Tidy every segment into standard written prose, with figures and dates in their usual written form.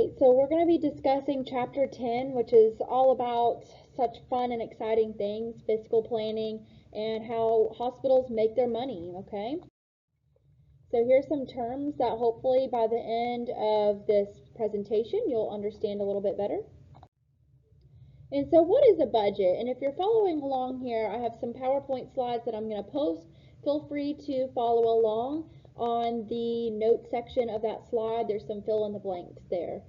Alright, so we're going to be discussing Chapter 10, which is all about such fun and exciting things, fiscal planning, and how hospitals make their money, okay? So here's some terms that hopefully by the end of this presentation you'll understand a little bit better. And so what is a budget? And if you're following along here, I have some PowerPoint slides that I'm going to post. Feel free to follow along on the notes section of that slide. There's some fill in the blanks there.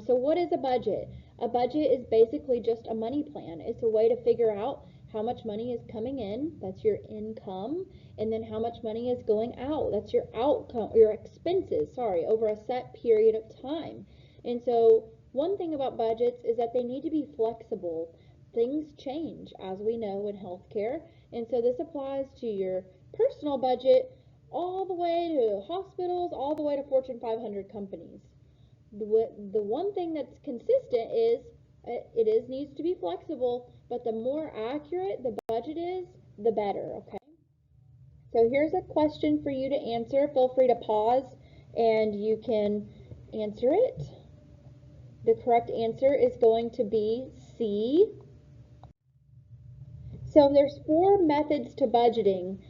So what is a budget? A budget is basically just a money plan. It's a way to figure out how much money is coming in, that's your income, and then how much money is going out, that's your outcome, your expenses, over a set period of time. And so one thing about budgets is that they need to be flexible. Things change, as we know, in healthcare, and so this applies to your personal budget all the way to hospitals, all the way to Fortune 500 companies. The one thing that's consistent is it needs to be flexible, but the more accurate the budget is, the better, okay? So here's a question for you to answer. Feel free to pause and you can answer it. The correct answer is going to be C. So there's 4 methods to budgeting.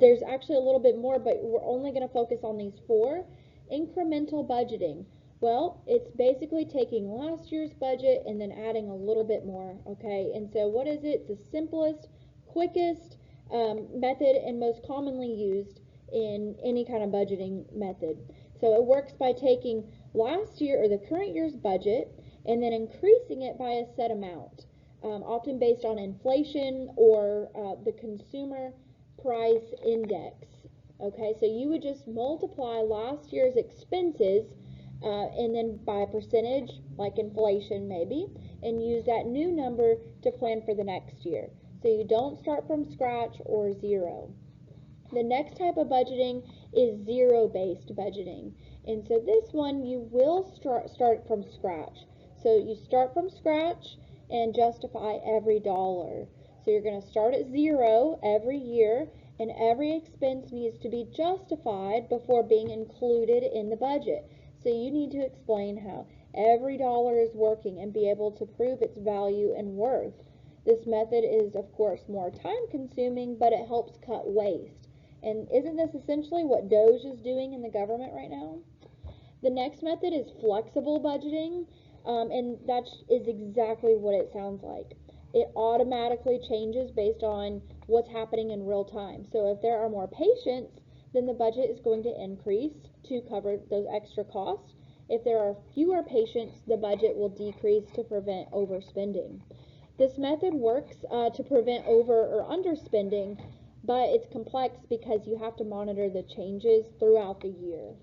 There's actually a little bit more, but we're only going to focus on these 4. Incremental budgeting. Well, it's basically taking last year's budget and then adding a little bit more, okay? And so what is it? It's the simplest, quickest method and most commonly used in any kind of budgeting method. So it works by taking last year or the current year's budget and then increasing it by a set amount, often based on inflation or the consumer price index. Okay, so you would just multiply last year's expenses and then by a percentage, like inflation maybe, and use that new number to plan for the next year. So you don't start from scratch or zero. The next type of budgeting is zero-based budgeting. And so this one you will start from scratch. So you start from scratch and justify every dollar. So you're going to start at 0 every year, and every expense needs to be justified before being included in the budget. So you need to explain how every dollar is working and be able to prove its value and worth. This method is, of course, more time-consuming, but it helps cut waste. And isn't this essentially what DOGE is doing in the government right now? The next method is flexible budgeting, and that is exactly what it sounds like. It automatically changes based on what's happening in real time. So if there are more patients, then the budget is going to increase to cover those extra costs. If there are fewer patients, the budget will decrease to prevent overspending. This method works to prevent over or underspending, but it's complex because you have to monitor the changes throughout the year.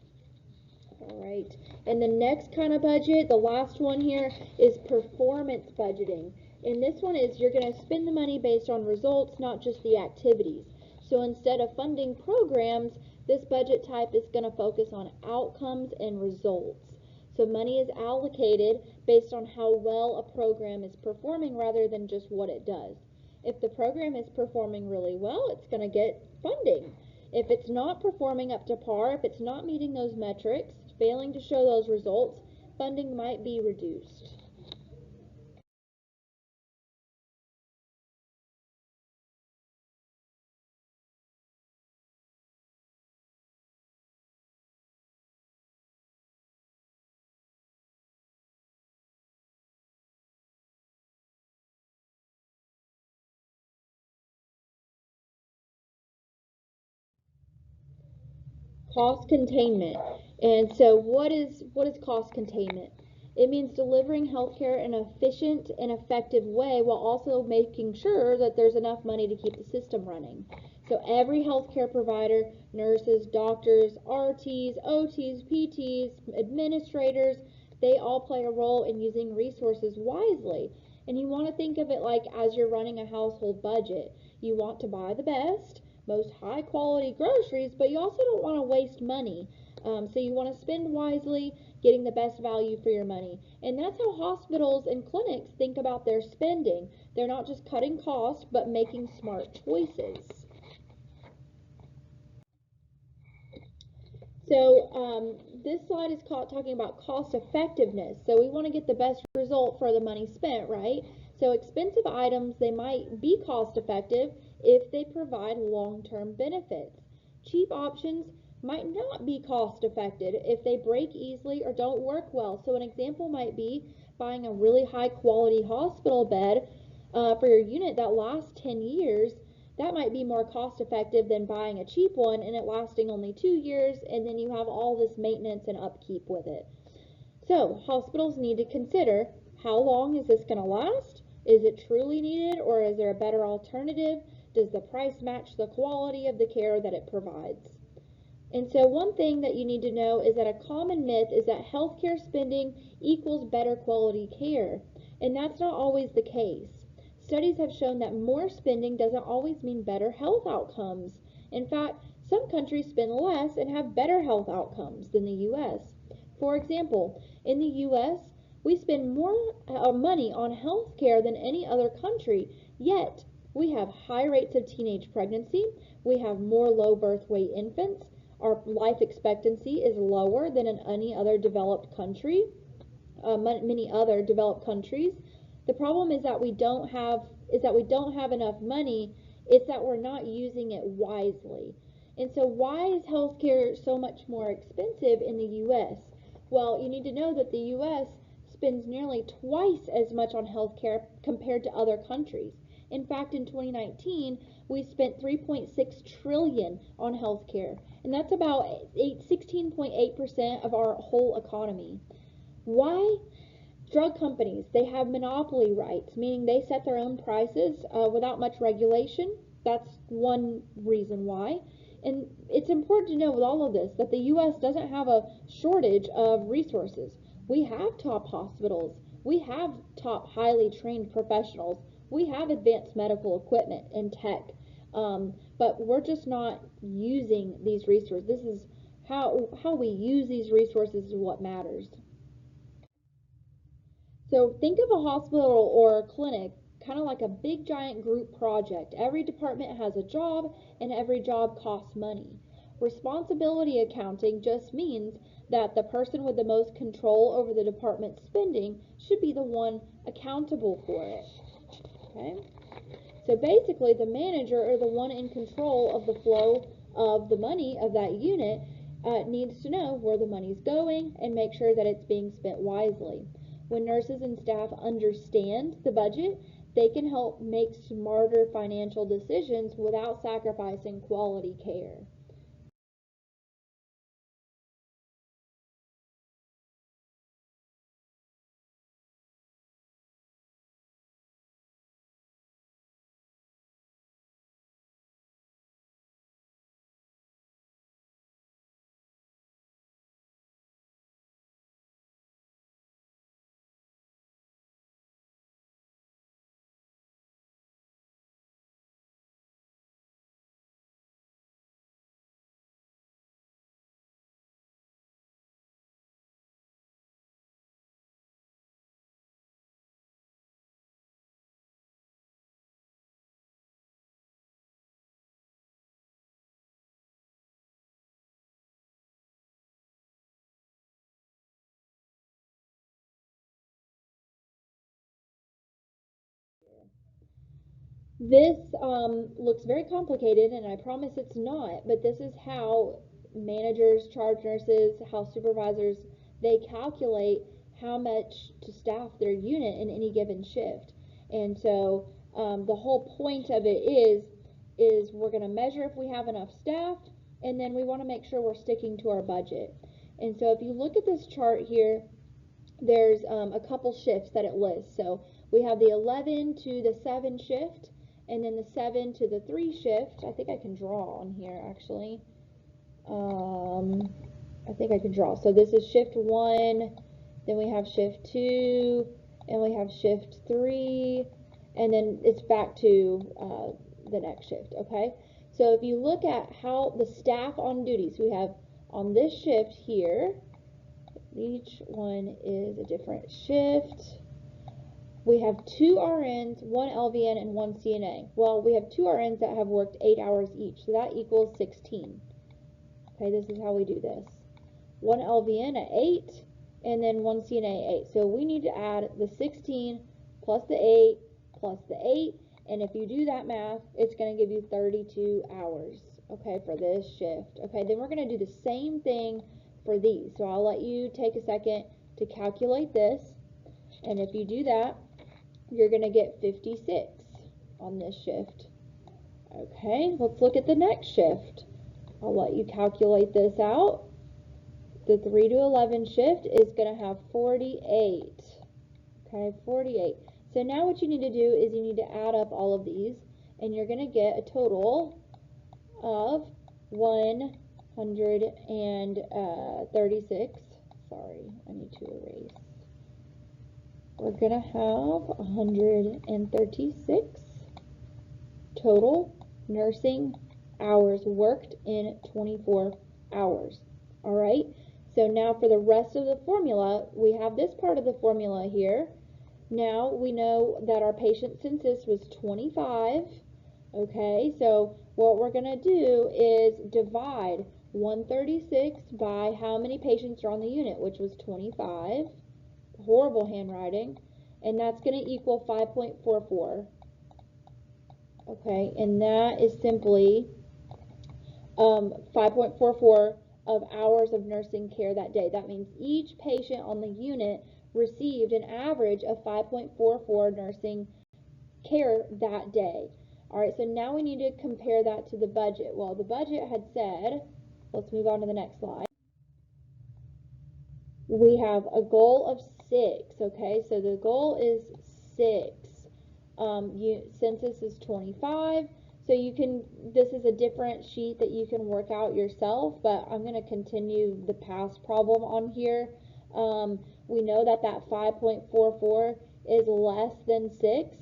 All right, and the next kind of budget, the last one here, is performance budgeting. And this one is you're going to spend the money based on results, not just the activities. So instead of funding programs, this budget type is going to focus on outcomes and results. So money is allocated based on how well a program is performing rather than just what it does. If the program is performing really well, it's going to get funding. If it's not performing up to par, if it's not meeting those metrics, failing to show those results, funding might be reduced. Cost containment. And so what is cost containment? It means delivering healthcare in an efficient and effective way while also making sure that there's enough money to keep the system running. So every healthcare provider, nurses, doctors, RTs, OTs, PTs, administrators, they all play a role in using resources wisely. And you want to think of it like as you're running a household budget. You want to buy the best, most high quality groceries, but you also don't want to waste money. So you want to spend wisely, getting the best value for your money. And that's how hospitals and clinics think about their spending. They're not just cutting costs, but making smart choices. So this slide is talking about cost effectiveness. So we want to get the best result for the money spent, right? So expensive items, they might be cost effective if they provide long-term benefits. Cheap options might not be cost effective if they break easily or don't work well. So an example might be buying a really high quality hospital bed for your unit that lasts 10 years. That might be more cost effective than buying a cheap one and it lasting only 2 years, and then you have all this maintenance and upkeep with it. So hospitals need to consider, how long is this going to last? Is it truly needed, or is there a better alternative? Does the price match the quality of the care that it provides? And so one thing that you need to know is that a common myth is that healthcare spending equals better quality care, and that's not always the case. Studies have shown that more spending doesn't always mean better health outcomes. In fact, some countries spend less and have better health outcomes than the U.S. For example, in the U.S., we spend more money on health care than any other country, yet we have high rates of teenage pregnancy, we have more low birth weight infants, our life expectancy is lower than in any other developed country, many other developed countries. The problem is that we don't have enough money. It's that we're not using it wisely. And so why is healthcare so much more expensive in the U.S.? Well, you need to know that the U.S. spends nearly twice as much on healthcare compared to other countries. In fact, in 2019, we spent $3.6 trillion on healthcare, and that's about 16.8% of our whole economy. Why? Drug companies, they have monopoly rights, meaning they set their own prices without much regulation. That's one reason why. And it's important to know with all of this that the U.S. doesn't have a shortage of resources. We have top hospitals. We have top highly trained professionals. We have advanced medical equipment and tech. But we're just not using these resources. This is how we use these resources is what matters. So think of a hospital or a clinic kind of like a big giant group project. Every department has a job and every job costs money. Responsibility accounting just means that the person with the most control over the department's spending should be the one accountable for it. Okay? So basically the manager, or the one in control of the flow of the money of that unit, needs to know where the money's going and make sure that it's being spent wisely. When nurses and staff understand the budget, they can help make smarter financial decisions without sacrificing quality care. This looks very complicated, and I promise it's not, but this is how managers, charge nurses, house supervisors, they calculate how much to staff their unit in any given shift. And so the whole point of it is we're going to measure if we have enough staff, and then we want to make sure we're sticking to our budget. And so if you look at this chart here, there's a couple shifts that it lists. So we have the 11 to the 7 shift, and then the 7 to the 3 shift. I think I can draw on here actually. I think I can draw. So this is shift 1, then we have shift 2, and we have shift 3, and then it's back to the next shift, okay? So if you look at how the staff on duties, we have on this shift here, each one is a different shift. We have 2 RNs, 1 LVN, and 1 CNA. Well, we have 2 RNs that have worked 8 hours each, so that equals 16. Okay, this is how we do this. one LVN at 8, and then one CNA 8. So we need to add the 16 plus the 8 plus the 8, and if you do that math, it's going to give you 32 hours, okay, for this shift. Okay, then we're going to do the same thing for these. So I'll let you take a second to calculate this, and if you do that, you're going to get 56 on this shift. Okay, let's look at the next shift. I'll let you calculate this out. The 3 to 11 shift is going to have 48. Okay, 48. So now what you need to do is you need to add up all of these, and you're going to get a total of 136. Sorry, I need to erase. We're going to have 136 total nursing hours worked in 24 hours. All right, so now for the rest of the formula, we have this part of the formula here. Now we know that our patient census was 25. Okay, so what we're going to do is divide 136 by how many patients are on the unit, which was 25. Horrible handwriting. And that's going to equal 5.44. Okay, and that is simply 5.44 of hours of nursing care that day. That means each patient on the unit received an average of 5.44 nursing care that day. All right, so now we need to compare that to the budget. Well, the budget had said, let's move on to the next slide. We have a goal of 6, okay? So the goal is 6. Census is 25. So you can, this is a different sheet that you can work out yourself, but I'm going to continue the past problem on here. We know that that 5.44 is less than 6.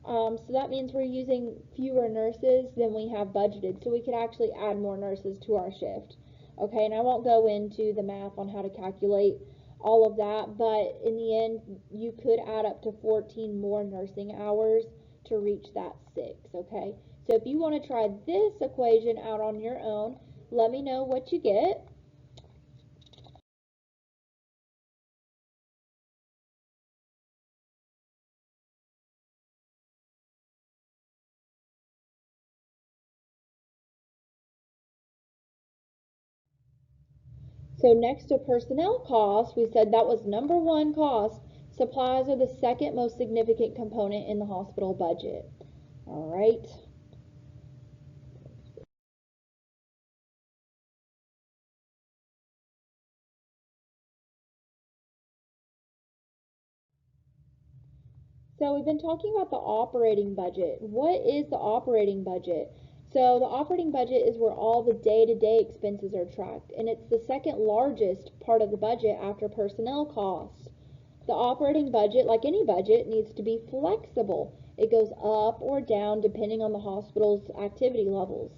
So that means we're using fewer nurses than we have budgeted. So we could actually add more nurses to our shift. Okay, and I won't go into the math on how to calculate all of that, but in the end, you could add up to 14 more nursing hours to reach that 6, okay? So if you want to try this equation out on your own, let me know what you get. So next to personnel costs, we said that was number 1 cost. Supplies are the second most significant component in the hospital budget. All right. So we've been talking about the operating budget. What is the operating budget? So the operating budget is where all the day-to-day expenses are tracked, and it's the second largest part of the budget after personnel costs. The operating budget, like any budget, needs to be flexible. It goes up or down depending on the hospital's activity levels.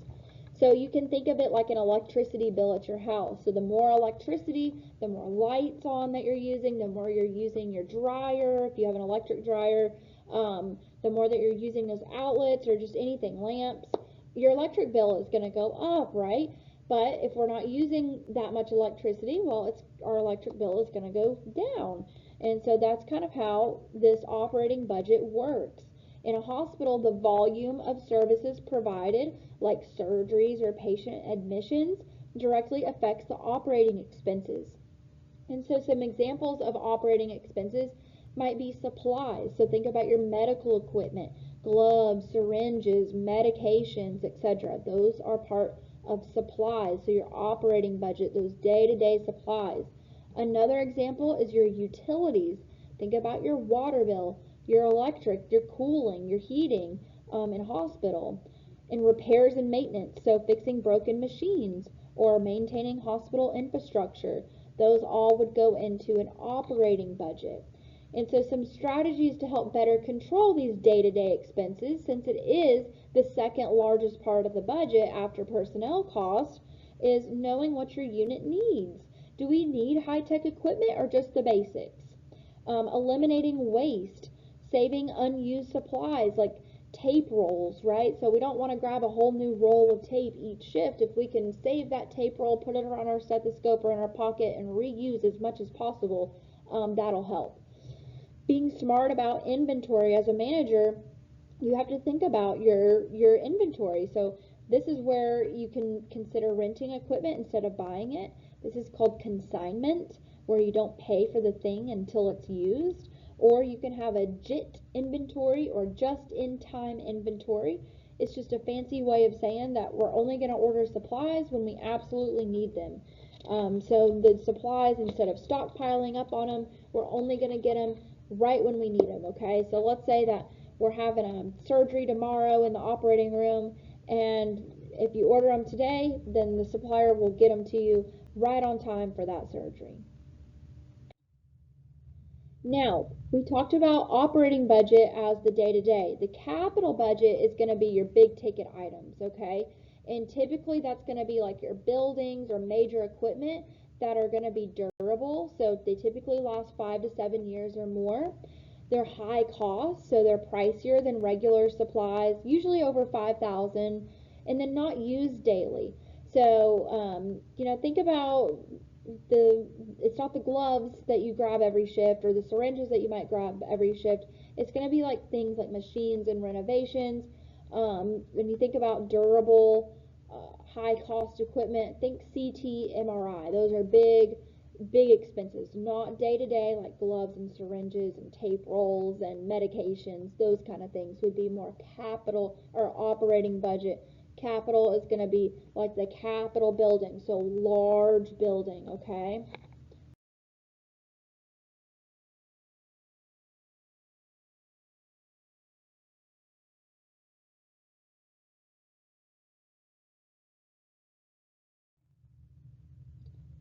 So you can think of it like an electricity bill at your house. So the more electricity, the more lights on that you're using, the more you're using your dryer, if you have an electric dryer, the more that you're using those outlets or just anything, lamps, your electric bill is going to go up, right? But if we're not using that much electricity, well, our electric bill is going to go down. And so that's kind of how this operating budget works. In a hospital, the volume of services provided, like surgeries or patient admissions, directly affects the operating expenses. And so some examples of operating expenses might be supplies. So think about your medical equipment, gloves, syringes, medications, etc. Those are part of supplies. So your operating budget, those day-to-day supplies. Another example is your utilities. Think about your water bill, your electric, your cooling, your heating in a hospital. And repairs and maintenance, so fixing broken machines or maintaining hospital infrastructure. Those all would go into an operating budget. And so some strategies to help better control these day-to-day expenses, since it is the second largest part of the budget after personnel costs, is knowing what your unit needs. Do we need high-tech equipment or just the basics? Eliminating waste, saving unused supplies like tape rolls, right? So we don't want to grab a whole new roll of tape each shift. If we can save that tape roll, put it around our stethoscope or in our pocket and reuse as much as possible, that'll help. Being smart about inventory as a manager, you have to think about your inventory. So this is where you can consider renting equipment instead of buying it. This is called consignment, where you don't pay for the thing until it's used. Or you can have a JIT inventory, or just-in-time inventory. It's just a fancy way of saying that we're only going to order supplies when we absolutely need them. So the supplies, instead of stockpiling up on them, we're only going to get them right when we need them, okay? So let's say that we're having a surgery tomorrow in the operating room, and if you order them today, then the supplier will get them to you right on time for that surgery. Now, we talked about operating budget as the day-to-day. The capital budget is going to be your big ticket items, okay? And typically that's going to be like your buildings or major equipment that are going to be durable. So they typically last 5 to 7 years or more. They're high cost, so they're pricier than regular supplies, usually over $5,000, and then not used daily. So, think about it's not the gloves that you grab every shift or the syringes that you might grab every shift. It's going to be like things like machines and renovations. When you think about durable, high cost equipment, think CT, MRI. Those are big expenses, not day to day like gloves and syringes and tape rolls and medications. Those kind of things would be more capital or operating budget. Capital is going to be like the Capitol building, so large building, okay?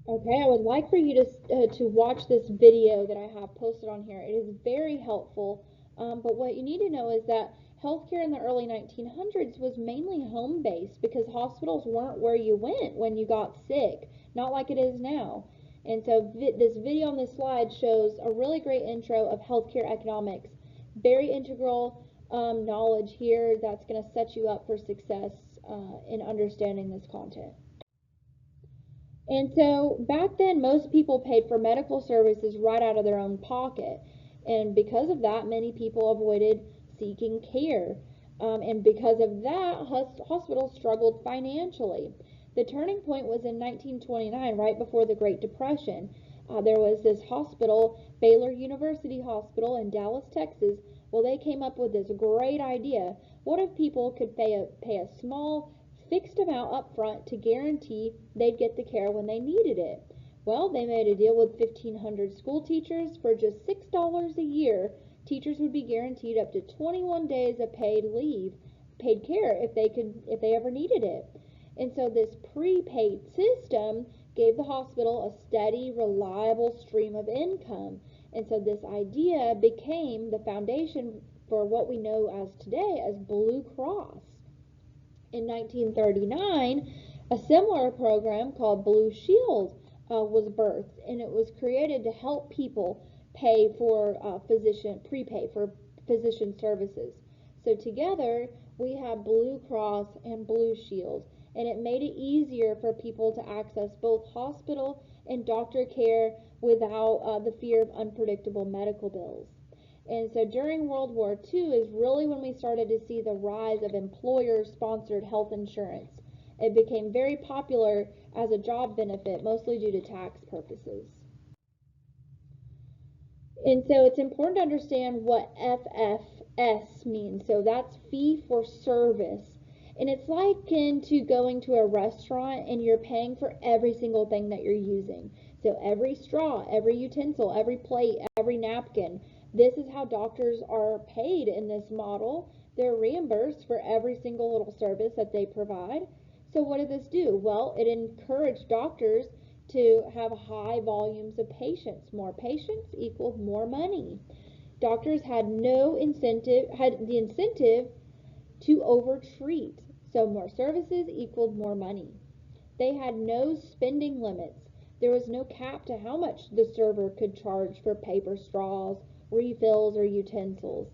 Okay, I would like for you to watch this video that I have posted on here. It is very helpful, but what you need to know is that healthcare in the early 1900s was mainly home-based because hospitals weren't where you went when you got sick, not like it is now. And so this video on this slide shows a really great intro of healthcare economics. Very integral knowledge here that's going to set you up for success in understanding this content. And so back then, most people paid for medical services right out of their own pocket. And because of that, many people avoided seeking care. And because of that, hospitals struggled financially. The turning point was in 1929, right before the Great Depression. There was this hospital, Baylor University Hospital in Dallas, Texas. Well, they came up with this great idea. What if people could pay a small fixed amount up front to guarantee they'd get the care when they needed it? Well, they made a deal with 1,500 school teachers. For just $6 a year, teachers would be guaranteed up to 21 days of paid care if they ever needed it. And so this prepaid system gave the hospital a steady, reliable stream of income. And so this idea became the foundation for what we know as today as Blue Cross. In 1939, a similar program called Blue Shield was birthed, and it was created to help people pay for prepay for physician services. So together, we have Blue Cross and Blue Shield, and it made it easier for people to access both hospital and doctor care without the fear of unpredictable medical bills. And so during World War II is really when we started to see the rise of employer-sponsored health insurance. It became very popular as a job benefit, mostly due to tax purposes. And so it's important to understand what FFS means. So that's fee for service. And it's likened to going to a restaurant and you're paying for every single thing that you're using. So every straw, every utensil, every plate, every napkin. This is how doctors are paid in this model. They're reimbursed for every single little service that they provide. So what did this do? Well, it encouraged doctors to have high volumes of patients. More patients equaled more money. Doctors had the incentive to overtreat. So more services equaled more money. They had no spending limits. There was no cap to how much the server could charge for paper straws, refills, or utensils.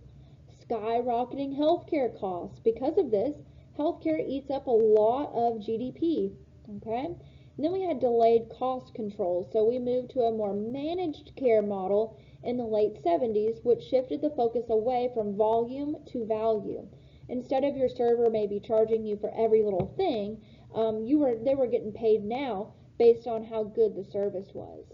skyrocketing healthcare costs. Because of this, healthcare eats up a lot of GDP, okay? And then we had delayed cost control, so we moved to a more managed care model in the late 70s, which shifted the focus away from volume to value. Instead of your server maybe charging you for every little thing, they were getting paid now based on how good the service was.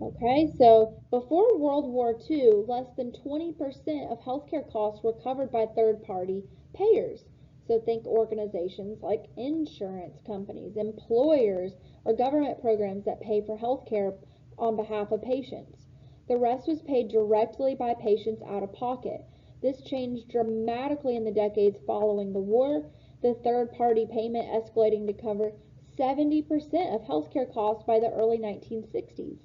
Okay, so before World War II, less than 20% of healthcare costs were covered by third-party payers. So think organizations like insurance companies, employers, or government programs that pay for healthcare on behalf of patients. The rest was paid directly by patients out of pocket. This changed dramatically in the decades following the war, the third-party payment escalating to cover 70% of healthcare costs by the early 1960s.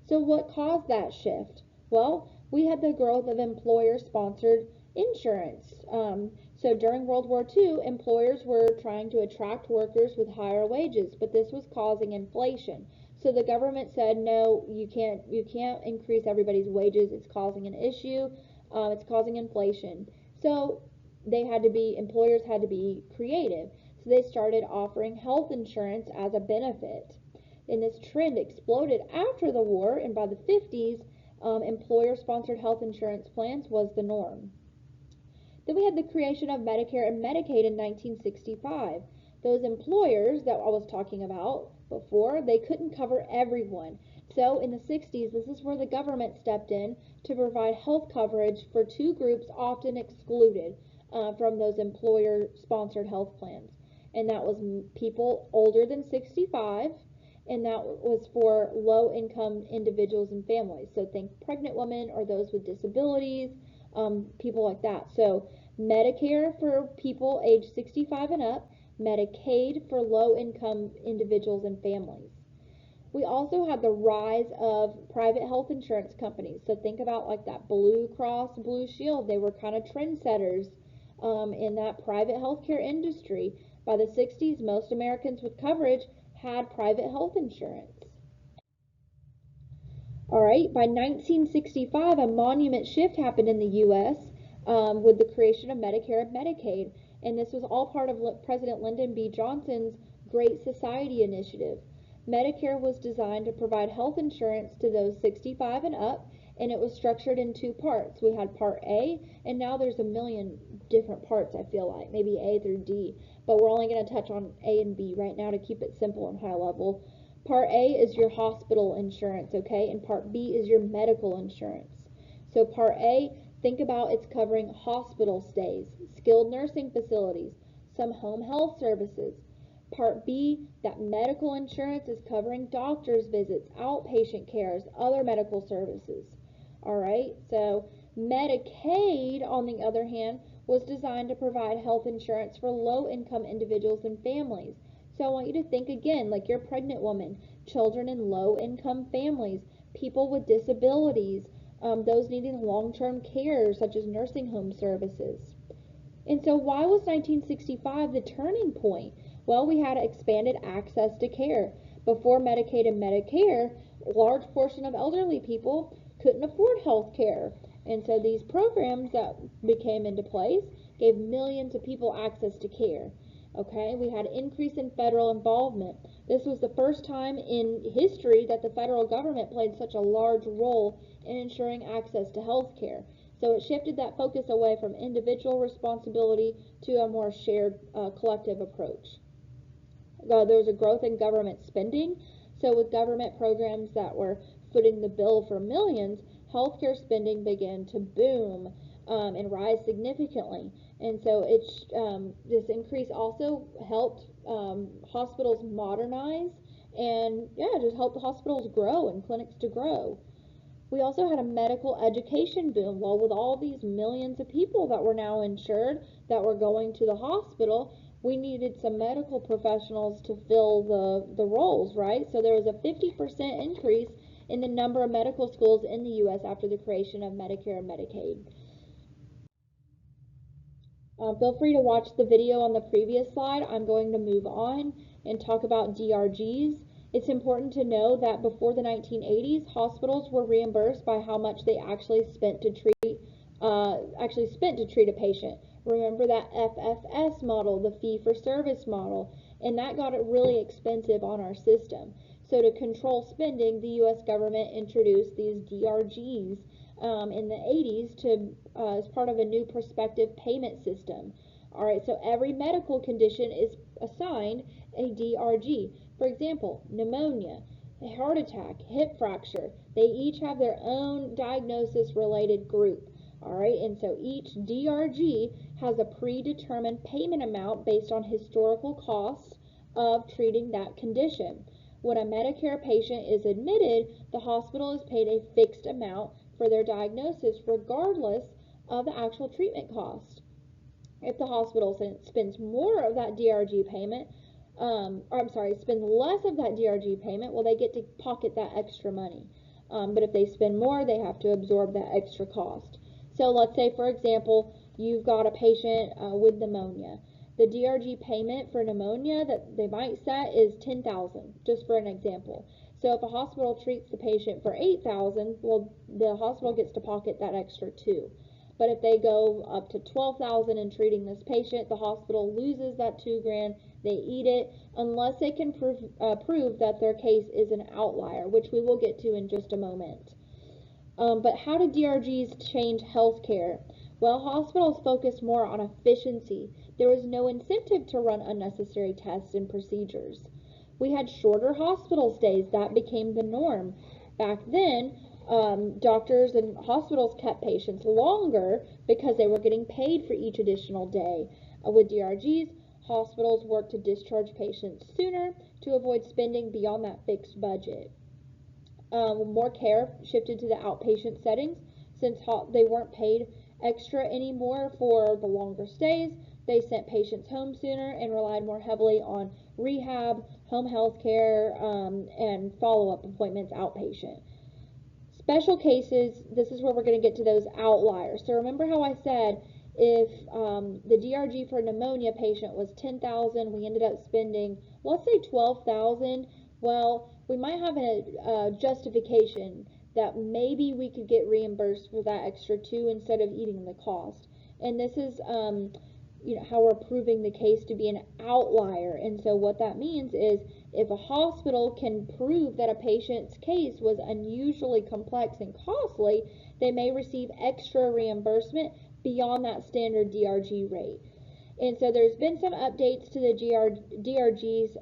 So what caused that shift? Well, we had the growth of employer-sponsored insurance. So during World War II, employers were trying to attract workers with higher wages, but this was causing inflation. So the government said, no, you can't increase everybody's wages. It's causing an issue. It's causing inflation. So employers had to be creative. So they started offering health insurance as a benefit. And this trend exploded after the war, and by the 50s, employer-sponsored health insurance plans was the norm. Then we had the creation of Medicare and Medicaid in 1965. Those employers that I was talking about before, they couldn't cover everyone. So in the 60s, this is where the government stepped in to provide health coverage for two groups often excluded from those employer-sponsored health plans. And that was people older than 65, and that was for low-income individuals and families. So think pregnant women or those with disabilities, people like that. So Medicare for people age 65 and up, Medicaid for low-income individuals and families. We also had the rise of private health insurance companies. So think about like that Blue Cross Blue Shield. They were kind of trendsetters in that private healthcare industry. By the 60s, most Americans with coverage had private health insurance. All right, by 1965, a monument shift happened in the U.S. With the creation of Medicare and Medicaid, and this was all part of President Lyndon B. Johnson's Great Society initiative. Medicare was designed to provide health insurance to those 65 and up, and it was structured in two parts. We had Part A, and now there's a million different parts, I feel like, maybe A through D, but we're only going to touch on A and B right now to keep it simple and high level. Part A is your hospital insurance, okay, and Part B is your medical insurance. So Part A, think about it's covering hospital stays, skilled nursing facilities, some home health services. Part B, that medical insurance is covering doctor's visits, outpatient cares, other medical services. All right, so Medicaid, on the other hand, was designed to provide health insurance for low-income individuals and families. So I want you to think again, like your pregnant woman, children in low-income families, people with disabilities, those needing long-term care, such as nursing home services. And so why was 1965 the turning point? Well, we had expanded access to care. Before Medicaid and Medicare, a large portion of elderly people couldn't afford health care. And so these programs that became into place gave millions of people access to care. Okay, we had increase in federal involvement. This was the first time in history that the federal government played such a large role in ensuring access to health care. So it shifted that focus away from individual responsibility to a more shared collective approach. There was a growth in government spending. So with government programs that were footing the bill for millions, healthcare spending began to boom and rise significantly. And so this increase also helped hospitals modernize and just helped the hospitals grow and clinics to grow. We also had a medical education boom. Well, with all these millions of people that were now insured that were going to the hospital, we needed some medical professionals to fill the roles, right? So there was a 50% increase in the number of medical schools in the U.S. after the creation of Medicare and Medicaid. Feel free to watch the video on the previous slide. I'm going to move on and talk about DRGs. It's important to know that before the 1980s, hospitals were reimbursed by how much they actually spent to treat a patient. Remember that FFS model, the fee-for-service model, and that got it really expensive on our system. So to control spending, the U.S. government introduced these DRGs in the 80s as part of a new prospective payment system. All right, so every medical condition is assigned a DRG. For example, pneumonia, a heart attack, hip fracture, they each have their own diagnosis-related group. All right, and so each DRG has a predetermined payment amount based on historical costs of treating that condition. When a Medicare patient is admitted, the hospital is paid a fixed amount for their diagnosis regardless of the actual treatment cost. If the hospital spends more of that DRG payment, spend less of that DRG payment, well, they get to pocket that extra money. But if they spend more, they have to absorb that extra cost. So let's say, for example, you've got a patient with pneumonia. The DRG payment for pneumonia that they might set is $10,000, just for an example. So if a hospital treats the patient for $8,000, well, the hospital gets to pocket that extra too. But if they go up to $12,000 in treating this patient, the hospital loses that $2,000. They eat it unless they can prove that their case is an outlier, which we will get to in just a moment. But how do DRGs change healthcare? Well, hospitals focus more on efficiency. There was no incentive to run unnecessary tests and procedures. We had shorter hospital stays. That became the norm. Back then, doctors and hospitals kept patients longer because they were getting paid for each additional day. With DRGs, hospitals worked to discharge patients sooner to avoid spending beyond that fixed budget. More care shifted to the outpatient settings. Since they weren't paid extra anymore for the longer stays, they sent patients home sooner and relied more heavily on rehab, home health care, and follow-up appointments outpatient. Special cases, this is where we're going to get to those outliers. So remember how I said if the DRG for a pneumonia patient was $10,000, we ended up spending, let's say $12,000. Well, we might have a justification that maybe we could get reimbursed for that extra too instead of eating the cost. And this is how we're proving the case to be an outlier. And so what that means is if a hospital can prove that a patient's case was unusually complex and costly, they may receive extra reimbursement beyond that standard DRG rate. And so there's been some updates to the DRGs.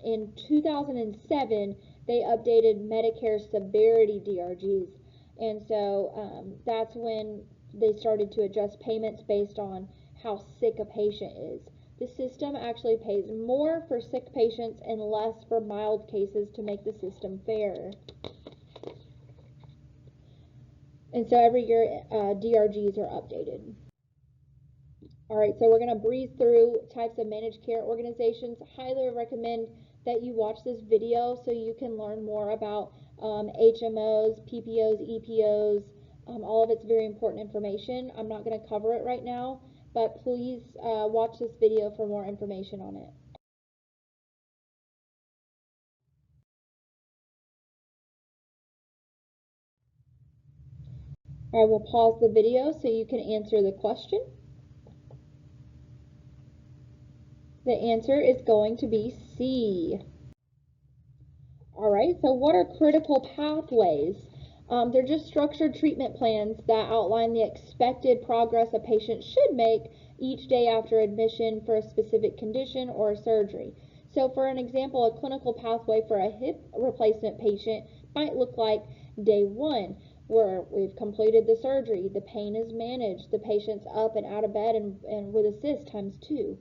In 2007, they updated Medicare severity DRGs. And so that's when they started to adjust payments based on how sick a patient is. The system actually pays more for sick patients and less for mild cases to make the system fair. And so every year DRGs are updated. All right, so we're going to breeze through types of managed care organizations. Highly recommend that you watch this video so you can learn more about HMOs, PPOs, EPOs. All of it's very important information. I'm not going to cover it right now, but please watch this video for more information on it. I will pause the video so you can answer the question. The answer is going to be C. All right, so what are critical pathways? They're just structured treatment plans that outline the expected progress a patient should make each day after admission for a specific condition or a surgery. So for an example, a clinical pathway for a hip replacement patient might look like day 1, where we've completed the surgery, the pain is managed, the patient's up and out of bed and with assist times 2.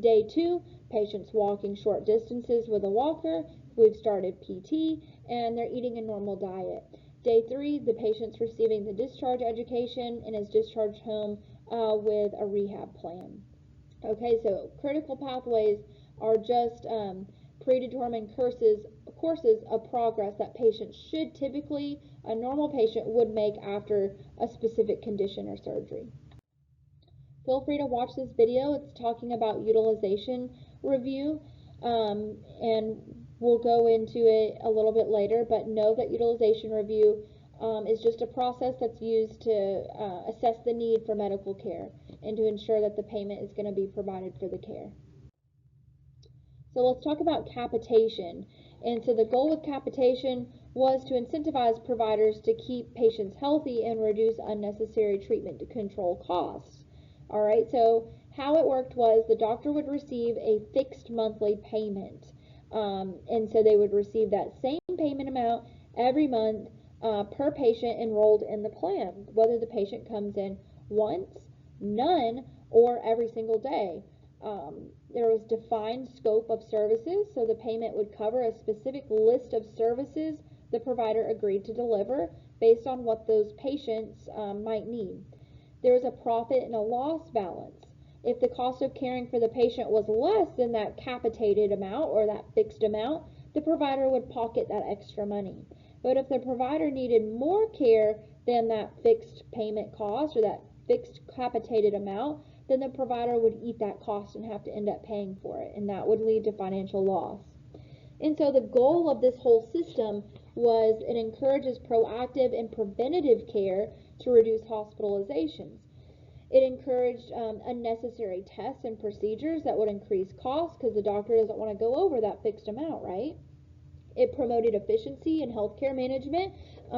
Day 2, patient's walking short distances with a walker, we've started PT, and they're eating a normal diet. Day 3, the patient's receiving the discharge education and is discharged home with a rehab plan. Okay, so critical pathways are just predetermined courses of progress that patients should typically, a normal patient would make after a specific condition or surgery. Feel free to watch this video. It's talking about utilization review, and We'll go into it a little bit later, but know that utilization review is just a process that's used to assess the need for medical care and to ensure that the payment is going to be provided for the care. So let's talk about capitation. And so the goal with capitation was to incentivize providers to keep patients healthy and reduce unnecessary treatment to control costs. All right, so how it worked was the doctor would receive a fixed monthly payment. And so they would receive that same payment amount every month per patient enrolled in the plan, whether the patient comes in once, none, or every single day. There was defined scope of services, so the payment would cover a specific list of services the provider agreed to deliver based on what those patients might need. There was a profit and a loss balance. If the cost of caring for the patient was less than that capitated amount or that fixed amount, the provider would pocket that extra money. But if the provider needed more care than that fixed payment cost or that fixed capitated amount, then the provider would eat that cost and have to end up paying for it, and that would lead to financial loss. And so the goal of this whole system was it encourages proactive and preventative care to reduce hospitalizations. It encouraged unnecessary tests and procedures that would increase costs because the doctor doesn't want to go over that fixed amount, right? It promoted efficiency in healthcare management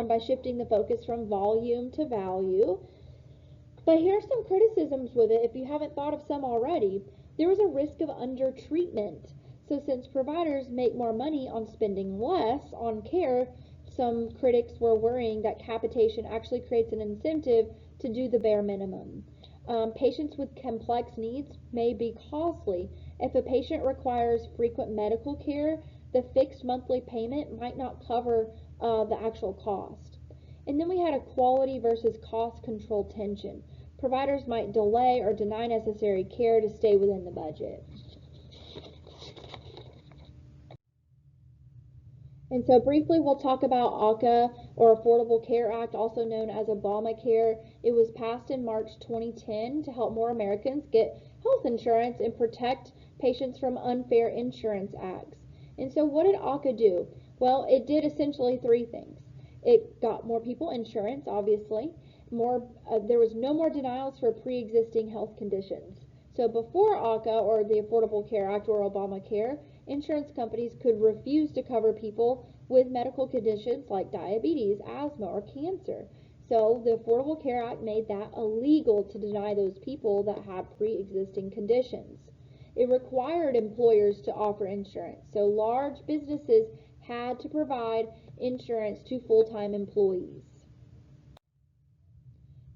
by shifting the focus from volume to value. But here are some criticisms with it if you haven't thought of some already. There was a risk of undertreatment. So since providers make more money on spending less on care, some critics were worrying that capitation actually creates an incentive to do the bare minimum. Patients with complex needs may be costly. If a patient requires frequent medical care, the fixed monthly payment might not cover the actual cost. And then we had a quality versus cost control tension. Providers might delay or deny necessary care to stay within the budget. And so briefly we'll talk about ACA, or Affordable Care Act, also known as Obamacare. It was passed in March 2010 to help more Americans get health insurance and protect patients from unfair insurance acts. And so what did ACA do? Well, it did essentially three things. It got more people insurance, obviously. There was no more denials for pre-existing health conditions. So before ACA, or the Affordable Care Act, or Obamacare, insurance companies could refuse to cover people with medical conditions like diabetes, asthma, or cancer. So the Affordable Care Act made that illegal to deny those people that had pre-existing conditions. It required employers to offer insurance. So large businesses had to provide insurance to full-time employees.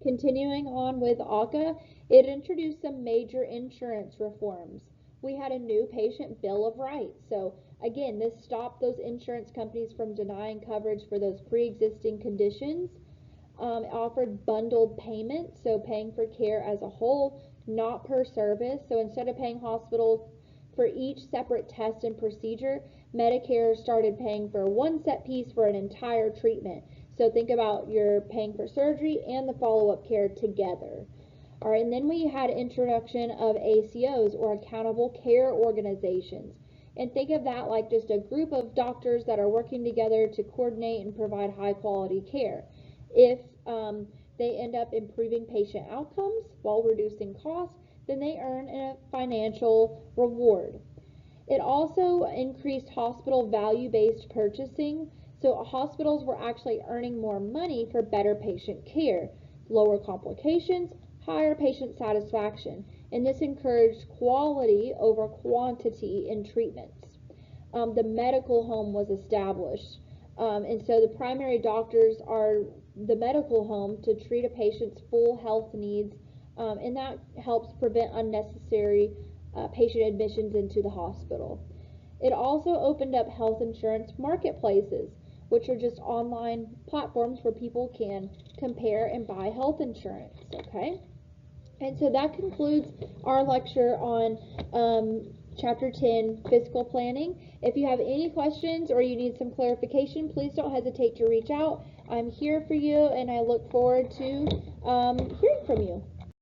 Continuing on with ACA, it introduced some major insurance reforms. We had a new patient bill of rights. So again, this stopped those insurance companies from denying coverage for those pre-existing conditions. It offered bundled payments, so paying for care as a whole, not per service. So instead of paying hospitals for each separate test and procedure, Medicare started paying for one set piece for an entire treatment. So think about you're paying for surgery and the follow-up care together. All right, and then we had introduction of ACOs, or accountable care organizations. And think of that like just a group of doctors that are working together to coordinate and provide high quality care. If they end up improving patient outcomes while reducing costs, then they earn a financial reward. It also increased hospital value-based purchasing. So hospitals were actually earning more money for better patient care, lower complications, higher patient satisfaction, and this encouraged quality over quantity in treatments. The medical home was established, and so the primary doctors are the medical home to treat a patient's full health needs, and that helps prevent unnecessary patient admissions into the hospital. It also opened up health insurance marketplaces, which are just online platforms where people can compare and buy health insurance, okay? And so that concludes our lecture on Chapter 10, Fiscal Planning. If you have any questions or you need some clarification, please don't hesitate to reach out. I'm here for you, and I look forward to hearing from you.